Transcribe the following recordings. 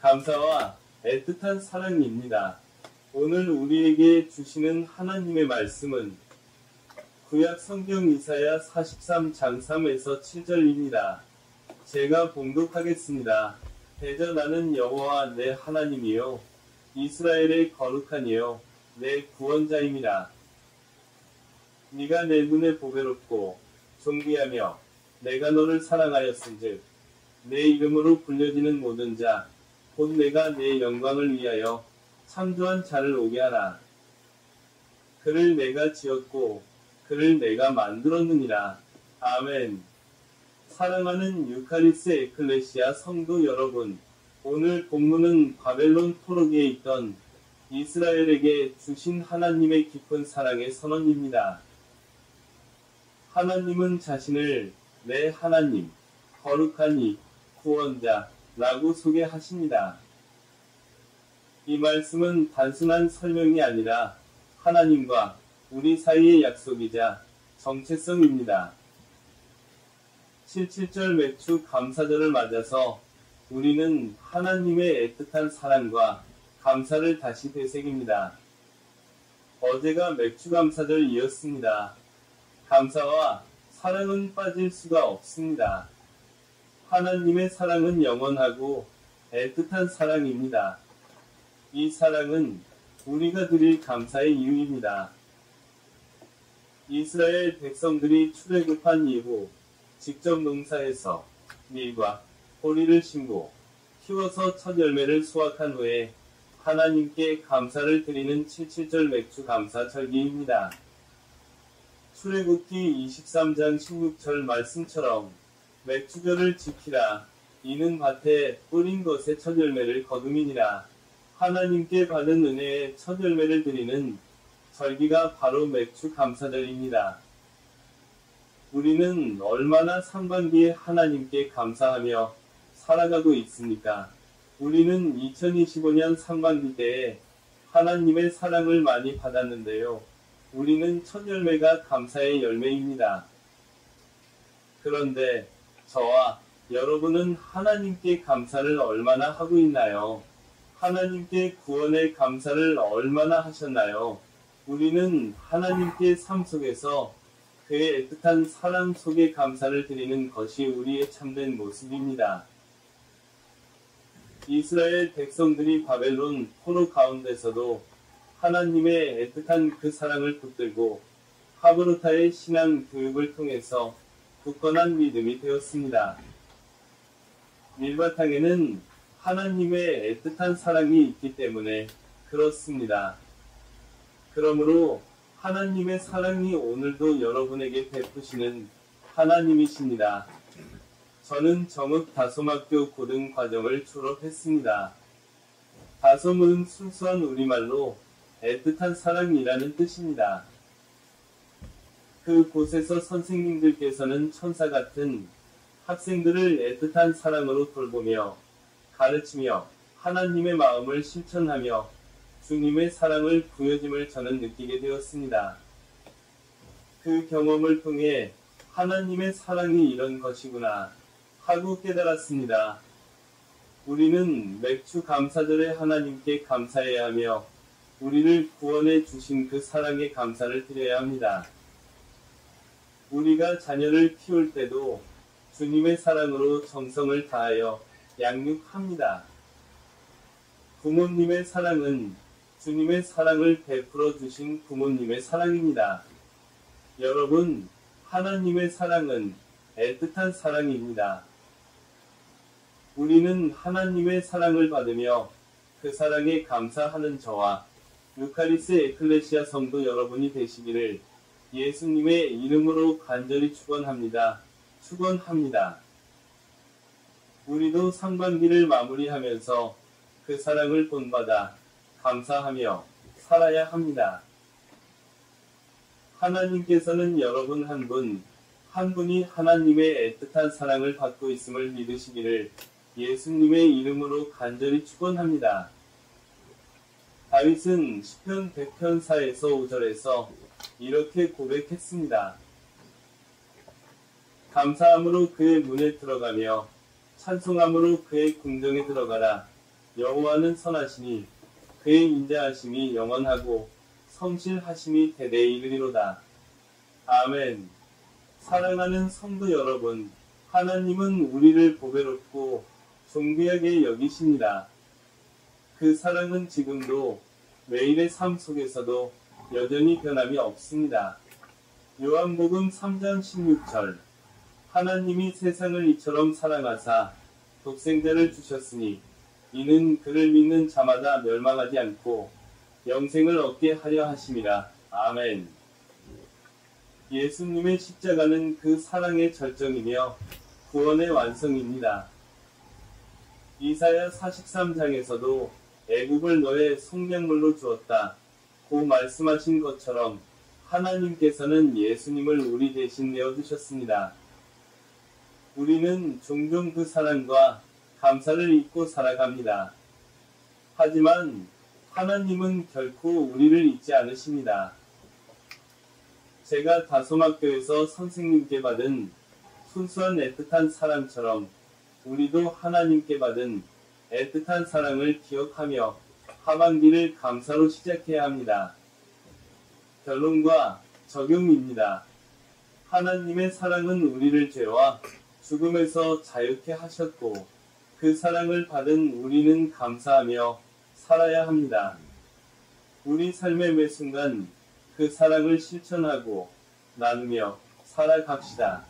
감사와 애틋한 사랑입니다. 오늘 우리에게 주시는 하나님의 말씀은 구약 성경 이사야 43장 3에서 7절입니다. 제가 봉독하겠습니다. 대저 나는 여호와 내 하나님이요 이스라엘의 거룩한 이요 내 구원자임이라. 네가 내 눈에 보배롭고 존귀하며 내가 너를 사랑하였은즉 내 이름으로 불려지는 모든 자 곧 내가 내 영광을 위하여 창조한 자를 오게 하라. 그를 내가 지었고 그를 내가 만들었느니라. 아멘. 사랑하는 유카리스 에클레시아 성도 여러분, 오늘 본문은 바벨론 포로기에 있던 이스라엘에게 주신 하나님의 깊은 사랑의 선언입니다. 하나님은 자신을 내 하나님, 거룩한 이, 구원자 라고 소개하십니다. 이 말씀은 단순한 설명이 아니라 하나님과 우리 사이의 약속이자 정체성입니다. 77절 맥주 감사절을 맞아서 우리는 하나님의 애틋한 사랑과 감사를 다시 되새깁니다. 어제가 맥주 감사절이었습니다. 감사와 사랑은 빠질 수가 없습니다. 하나님의 사랑은 영원하고 애틋한 사랑입니다. 이 사랑은 우리가 드릴 감사의 이유입니다. 이스라엘 백성들이 출애굽한 이후 직접 농사에서 밀과 보리를 심고 키워서 첫 열매를 수확한 후에 하나님께 감사를 드리는 77절 맥주 감사 절기입니다. 출애굽기 23장 16절 말씀처럼 맥주절을 지키라. 이는 밭에 뿌린 것의 첫 열매를 거둠이니라. 하나님께 받은 은혜의 첫 열매를 드리는 절기가 바로 맥주 감사절입니다. 우리는 얼마나 상반기에 하나님께 감사하며 살아가고 있습니까? 우리는 2025년 상반기 때에 하나님의 사랑을 많이 받았는데요. 우리는 첫 열매가 감사의 열매입니다. 그런데 저와 여러분은 하나님께 감사를 얼마나 하고 있나요? 하나님께 구원의 감사를 얼마나 하셨나요? 우리는 하나님께 삶 속에서 그의 애틋한 사랑 속에 감사를 드리는 것이 우리의 참된 모습입니다. 이스라엘 백성들이 바벨론 포로 가운데서도 하나님의 애틋한 그 사랑을 붙들고 하브루타의 신앙 교육을 통해서 굳건한 믿음이 되었습니다. 밀바탕에는 하나님의 애틋한 사랑이 있기 때문에 그렇습니다. 그러므로 하나님의 사랑이 오늘도 여러분에게 베푸시는 하나님이십니다. 저는 정읍 다솜학교 고등과정을 졸업했습니다. 다솜은 순수한 우리말로 애틋한 사랑이라는 뜻입니다. 그곳에서 선생님들께서는 천사 같은 학생들을 애틋한 사랑으로 돌보며 가르치며 하나님의 마음을 실천하며 주님의 사랑을 부여짐을 저는 느끼게 되었습니다. 그 경험을 통해 하나님의 사랑이 이런 것이구나 하고 깨달았습니다. 우리는 맥주 감사절에 하나님께 감사해야 하며 우리를 구원해 주신 그 사랑에 감사를 드려야 합니다. 우리가 자녀를 키울 때도 주님의 사랑으로 정성을 다하여 양육합니다. 부모님의 사랑은 주님의 사랑을 베풀어 주신 부모님의 사랑입니다. 여러분, 하나님의 사랑은 애틋한 사랑입니다. 우리는 하나님의 사랑을 받으며 그 사랑에 감사하는 저와 유카리스 에클레시아 성도 여러분이 되시기를 예수님의 이름으로 간절히 축원합니다. 축원합니다. 우리도 상반기를 마무리하면서 그 사랑을 본받아 감사하며 살아야 합니다. 하나님께서는 여러분 한 분, 한 분이 하나님의 애틋한 사랑을 받고 있음을 믿으시기를 예수님의 이름으로 간절히 축원합니다. 다윗은 시편 100편 4에서 5절에서 이렇게 고백했습니다. 감사함으로 그의 문에 들어가며 찬송함으로 그의 궁정에 들어가라. 여호와는 선하시니 그의 인자하심이 영원하고 성실하심이 대대에 이르리로다. 아멘. 사랑하는 성도 여러분, 하나님은 우리를 보배롭고 존귀하게 여기십니다. 그 사랑은 지금도 매일의 삶 속에서도 여전히 변함이 없습니다. 요한복음 3장 16절 하나님이 세상을 이처럼 사랑하사 독생자를 주셨으니 이는 그를 믿는 자마다 멸망하지 않고 영생을 얻게 하려 하심이라. 아멘. 예수님의 십자가는 그 사랑의 절정이며 구원의 완성입니다. 이사야 43장에서도 애굽을 너의 속량물로 주었다 고 말씀하신 것처럼 하나님께서는 예수님을 우리 대신 내어주셨습니다. 우리는 종종 그 사랑과 감사를 잊고 살아갑니다. 하지만 하나님은 결코 우리를 잊지 않으십니다. 제가 다솜학교에서 선생님께 받은 순수한 애틋한 사랑처럼 우리도 하나님께 받은 애틋한 사랑을 기억하며 하반기를 감사로 시작해야 합니다. 결론과 적용입니다. 하나님의 사랑은 우리를 죄와 죽음에서 자유케 하셨고 그 사랑을 받은 우리는 감사하며 살아야 합니다. 우리 삶의 매 순간 그 사랑을 실천하고 나누며 살아갑시다.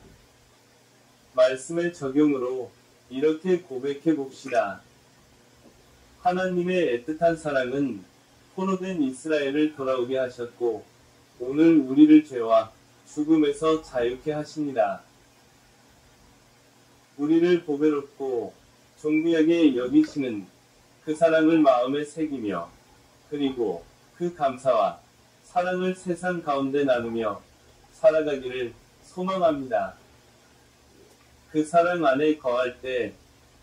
말씀의 적용으로 이렇게 고백해 봅시다. 하나님의 애틋한 사랑은 포로된 이스라엘을 돌아오게 하셨고 오늘 우리를 죄와 죽음에서 자유케 하십니다. 우리를 보배롭고 존귀하게 여기시는 그 사랑을 마음에 새기며 그리고 그 감사와 사랑을 세상 가운데 나누며 살아가기를 소망합니다. 그 사랑 안에 거할 때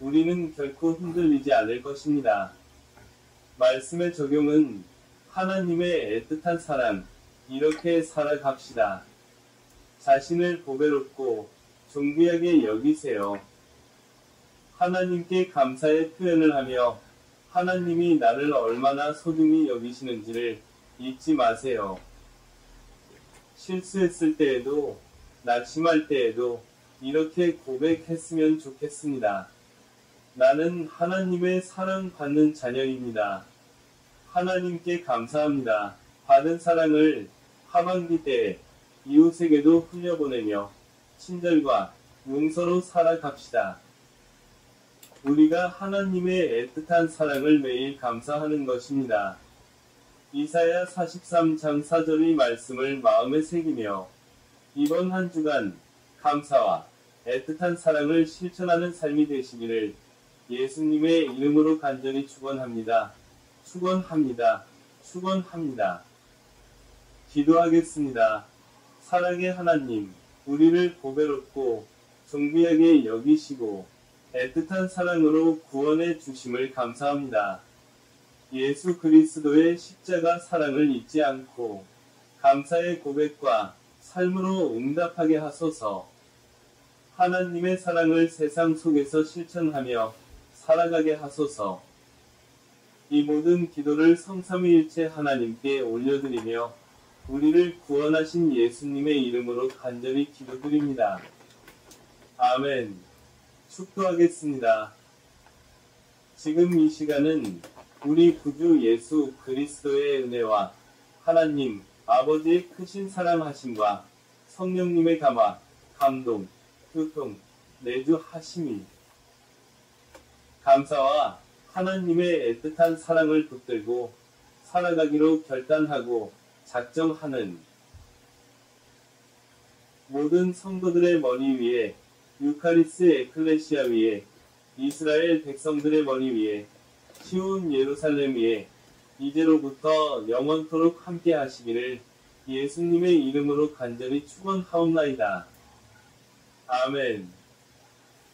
우리는 결코 흔들리지 않을 것입니다. 말씀의 적용은 하나님의 애틋한 사랑, 이렇게 살아갑시다. 자신을 보배롭고 존귀하게 여기세요. 하나님께 감사의 표현을 하며 하나님이 나를 얼마나 소중히 여기시는지를 잊지 마세요. 실수했을 때에도 낙심할 때에도 이렇게 고백했으면 좋겠습니다. 나는 하나님의 사랑받는 자녀입니다. 하나님께 감사합니다. 받은 사랑을 하반기 때에 이웃에게도 흘려보내며 친절과 용서로 살아갑시다. 우리가 하나님의 애틋한 사랑을 매일 감사하는 것입니다. 이사야 43장 4절의 말씀을 마음에 새기며 이번 한 주간 감사와 애틋한 사랑을 실천하는 삶이 되시기를 예수님의 이름으로 간절히 축원합니다. 축원합니다. 축원합니다. 기도하겠습니다. 사랑의 하나님, 우리를 보배롭고 존귀하게 여기시고 애틋한 사랑으로 구원해 주심을 감사합니다. 예수 그리스도의 십자가 사랑을 잊지 않고 감사의 고백과 삶으로 응답하게 하소서. 하나님의 사랑을 세상 속에서 실천하며 살아가게 하소서. 이 모든 기도를 성삼위일체 하나님께 올려드리며 우리를 구원하신 예수님의 이름으로 간절히 기도드립니다. 아멘. 축도하겠습니다. 지금 이 시간은 우리 구주 예수 그리스도의 은혜와 하나님 아버지의 크신 사랑하심과 성령님의 감화, 감동, 교통, 내주하심이 감사와 하나님의 애틋한 사랑을 붙들고 살아가기로 결단하고 작정하는 모든 성도들의 머리 위에 유카리스 에클레시아 위에 이스라엘 백성들의 머리 위에 시온 예루살렘 위에 이제로부터 영원토록 함께 하시기를 예수님의 이름으로 간절히 축원하옵나이다. 아멘.